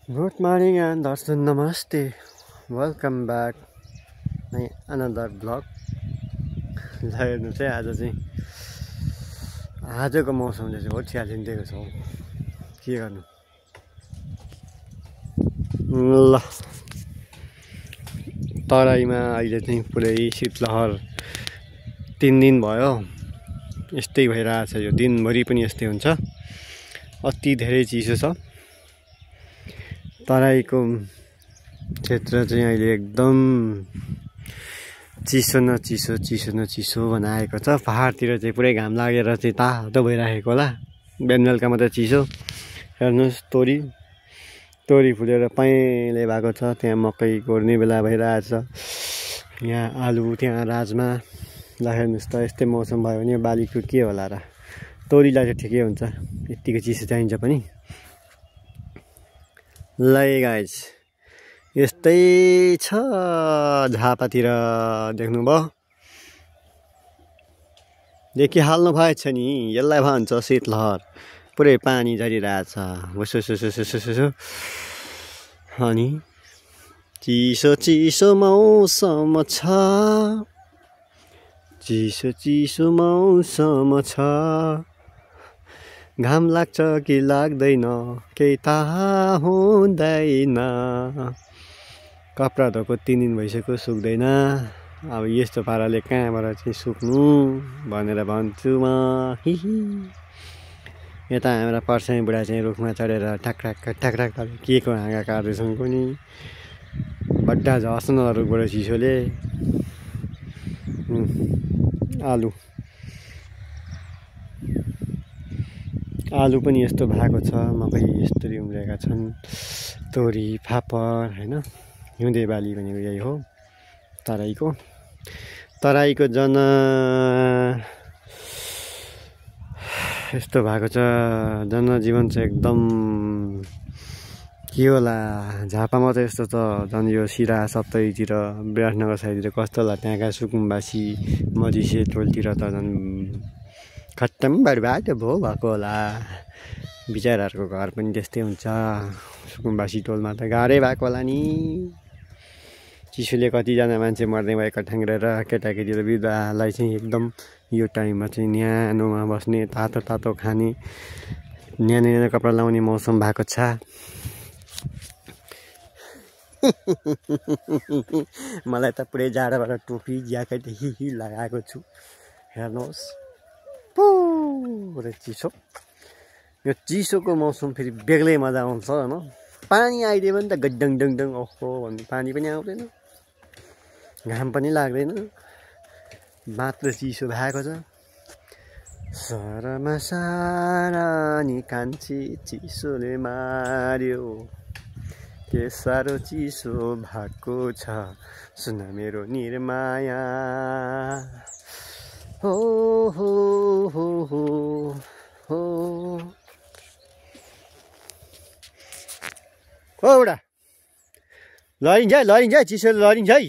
Good morning and Darsan Namaste. Welcome back my another vlog. ल हेर्नु चाहिँ आजको मौसमले चाहिँ बहुत च्यालेन्ज दिएको छ के गर्नु ल तराईमा अहिले चाहिँ पुरै शीतलहर 3 दिन भयो यस्तै भइरहेछ यो दिनभरि पनि यस्तै हुन्छ अति धेरै चिसो छ तराईको क्षेत्र चाहिँ अहिले एकदम चिसो न चिसो बनाएको छ पहाडतिर चाहिँ पुरै घाम लागेर चाहिँ तातो भइरहेको होला बिहान बेलुका मात्रै चिसो हेर्नुस् तोरी फुलेर पहेँले भएको छ त्यहाँ मकै गोड्ने बेला भइरहेछ यहाँ आलु त्यहाँ राजमा ल हेर्नुस् त यस्तै मौसम भयो भने बालीको के होला र तोरीलाई चाहिँ ठिकै हुन्छ यतिको चिसो चाहिन्छ पनि ल गाइज यस्तै छ झापातिर देख्नुभयो देखिहाल्नु भएछ नि यसलाई भन्छ शीतलहर पुरै पानी झरिरहेछ वसुसुसुसुसु अनि चिसो मौसम छ चिसो मौसम छ घाम लाग्छ कि लाग्दैन केही थाहा हुँदैन कपडा धोएको 3 दिन भइसक्यो सुक्दैन अब यस्तो पाराले कहाँबाट चाहिँ सुक्नु भनेर भन्छु म यता हाम्रो पर्साई बुढा चाहिँ रुखमा चढेर ठ्याक के को हाँगा काट्दैछन् कुनी बड्डा झर्छ न रुखबाट चिसोले आलु पनि यस्तो भएको छ मकै यस्तरी उम्रेका छन् तोरी फापर हैन हिउँदे बाली भनेको यही हो तराईको यस्तो भएको छ जनजीवन चाहिँ एकदम के होला झापामा त यस्तो त झन् यो सिरा सप्तरीतिर विराटनगर साइडतिर कस्तो होला त्यहाँका सुकुम्बासी मधिसे टोलतिर त झन् खत्तम बर्बाद भएको होला बिचाराहरूको घर पनि त्यस्तै हुन्छ सुकुम्बासी टोलमा त गाह्रै भएको होला नि चिसोले कतिजना मान्छे मर्दै भएको ठ्याङ्ग्रेर केटाकेटी र वृद्धलाई चाहिँ एकदम यो टाइममा चाहिँ न्यानोमा बस्ने तातो खाने न्यानो कपडा लाउने मौसम भएको छ मलाई त पुरै जाडोबाट टोपी ज्याकेट लगाएको छु हेर्नुहोस् पुरै चिसो यो चिसोको मौसम फेरि बेग्लै मजा आउँछ हैन पानी आइदियो भने त गड्डङ ओहो भन्नु पानी पनि आउँदैन घाम पनि लाग्दैन मात्र चिसो भएको छ सरमा सारा नि कान्छी चिसोले मार्यो के साह्रो चिसो भएको छ सुन मेरो निर्माया हो बुढा लरिन्छ चिसोले लरिन्छ है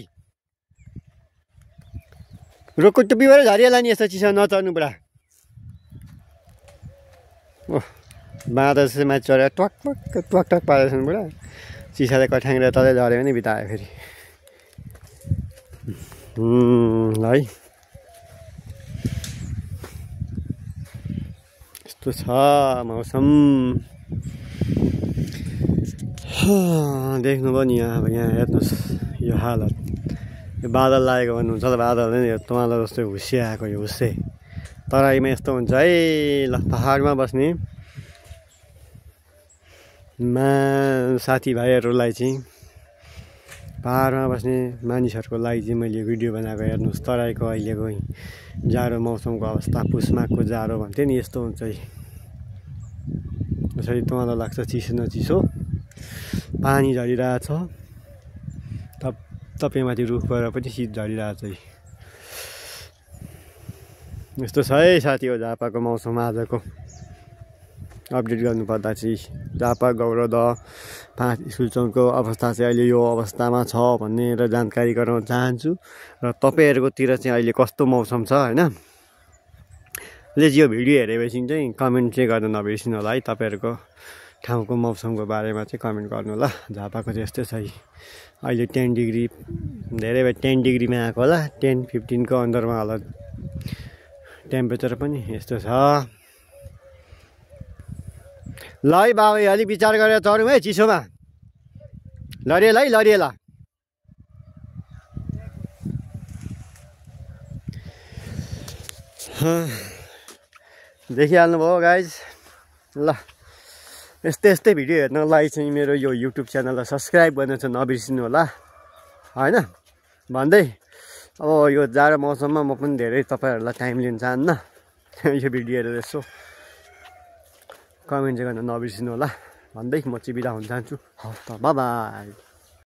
रुखको टुप्पीबाट झरिएला नि यस्तो चिसो नचर्नु बुढा ओह बाँदर चाहिँ माथि चढेर ट्वाक पार्दैछन् बुढा चिसाले कठ्याङ्ग्रेर तलै झऱ्यो भने बितायो फेरि है यस्तो छ मौसम देख्नुभयो नि अब यहाँ हेर्नुहोस् यो हालत यो बादल लागेको भन्नुहुन्छ ल बादल नै तुम्हालो जस्तो हुस्से आएको यो हुस्से तराईमा यस्तो हुन्छ है ल पहाडमा बस्ने साथीभाइहरूलाई चाहिँ पहाडमा बस्ने मानिसहरूको लागि चाहिँ मैले भिडियो बनाएको हेर्नुहोस् तराईको अहिलेको जाडो मौसमको अवस्था पुसमाको जाडो भन्थ्यो नि यस्तो हुन्छ है यसरी तुम्हालाई लाग्छ चिसो न चिसो पानी झरिरहेछ तपाईँमाथि रुखबाट पनि शीत झरिरहेछ है यस्तो छ है साथी हो झापाको मौसम आजको अपडेट गर्नुपर्दा चाहिँ झापा गौरवदह 5 स्कुल चौकको अवस्था चाहिँ अहिले यो अवस्थामा छ भनेर जानकारी गराउन चाहन्छु र तपाईँहरूकोतिर चाहिँ अहिले कस्तो मौसम छ हैन यो भिडियो हेरेपछि चाहिँ कमेन्ट चाहिँ गर्न नबिर्सिनु होला है तपाईहरुको ठाउँको मौसमको बारेमा चाहिँ कमेन्ट गर्नु ल। झापाको चाहिँ यस्तै छ अहिले 10 डिग्री, धेरै भए 10 डिग्रीमा आएको होला, 10-15 को अन्डरमा होला टेम्परेचर पनि। यस्तो छ ल है बाबा, अलिक विचार गरेर चढौँ है चिसोमा। लडिएल है, लडिएल। देखिहाल्नुभयो गाइज ल। यस्तै भिडियो हेर्नलाई चाहिँ मेरो यो युट्युब च्यानललाई सब्सक्राइब गर्न चाहिँ नबिर्सिनु होला होइन भन्दै, अब यो जाडो मौसममा म पनि धेरै तपाईँहरूलाई टाइम लिन चाहन्न। यो भिडियोहरू यसो कमेन्ट चाहिँ गर्न नबिर्सिनु होला भन्दै म चाहिँ बिदा हुन चाहन्छु। हस् त, बाई बाई।